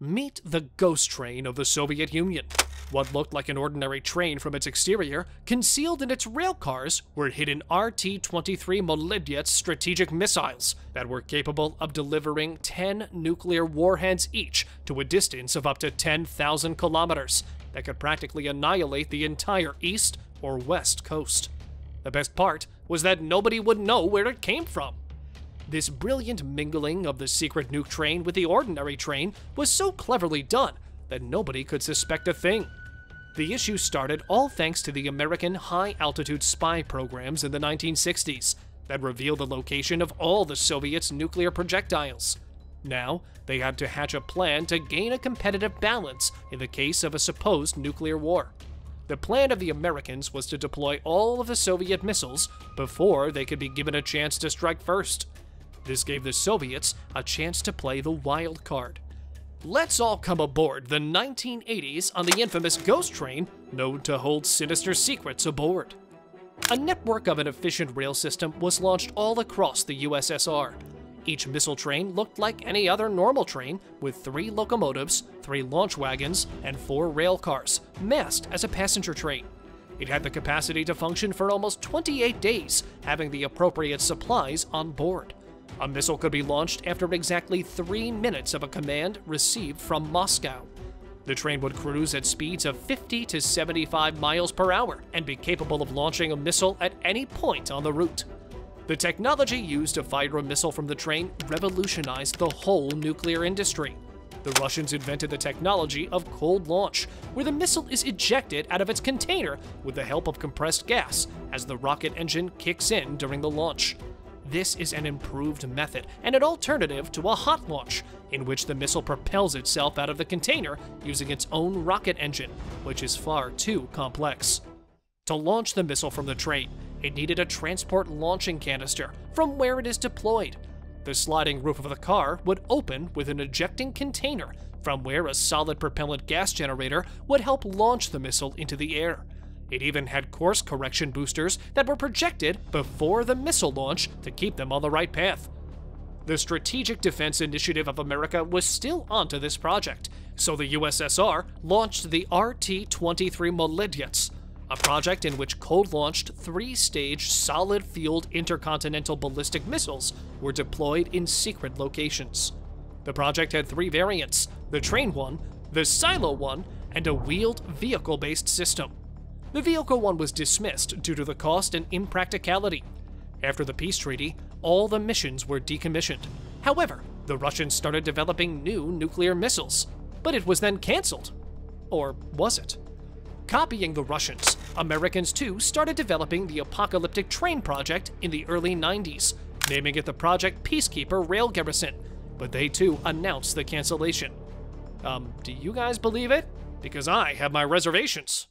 Meet the ghost train of the Soviet Union. What looked like an ordinary train from its exterior, concealed in its rail cars were hidden RT-23 Moledyets strategic missiles that were capable of delivering 10 nuclear warheads each to a distance of up to 10,000 kilometers that could practically annihilate the entire east or west coast. The best part was that nobody would know where it came from. This brilliant mingling of the secret nuke train with the ordinary train was so cleverly done that nobody could suspect a thing. The issue started all thanks to the American high-altitude spy programs in the 1960s that revealed the location of all the Soviets' nuclear projectiles. Now, they had to hatch a plan to gain a competitive balance in the case of a supposed nuclear war. The plan of the Americans was to deploy all of the Soviet missiles before they could be given a chance to strike first. This gave the Soviets a chance to play the wild card. Let's all come aboard the 1980s on the infamous ghost train known to hold sinister secrets aboard. A network of an efficient rail system was launched all across the USSR. Each missile train looked like any other normal train with 3 locomotives, 3 launch wagons, and 4 rail cars, masked as a passenger train. It had the capacity to function for almost 28 days, having the appropriate supplies on board. A missile could be launched after exactly 3 minutes of a command received from Moscow. The train would cruise at speeds of 50 to 75 miles per hour and be capable of launching a missile at any point on the route. The technology used to fire a missile from the train revolutionized the whole nuclear industry. The Russians invented the technology of cold launch, where the missile is ejected out of its container with the help of compressed gas as the rocket engine kicks in during the launch. This is an improved method and an alternative to a hot launch, in which the missile propels itself out of the container using its own rocket engine, which is far too complex. To launch the missile from the train, it needed a transport launching canister from where it is deployed. The sliding roof of the car would open with an ejecting container from where a solid propellant gas generator would help launch the missile into the air. It even had course correction boosters that were projected before the missile launch to keep them on the right path. The Strategic Defense Initiative of America was still onto this project, so the USSR launched the RT-23 Moledyets, a project in which cold-launched 3-stage solid-fueled intercontinental ballistic missiles were deployed in secret locations. The project had 3 variants: the train one, the silo one, and a wheeled vehicle-based system. The vehicle one was dismissed due to the cost and impracticality. After the peace treaty, all the missions were decommissioned. However, the Russians started developing new nuclear missiles, but it was then canceled. Or was it? Copying the Russians, Americans too started developing the apocalyptic train project in the early 90s, naming it the Project Peacekeeper Rail Garrison, but they too announced the cancellation. Do you guys believe it? Because I have my reservations.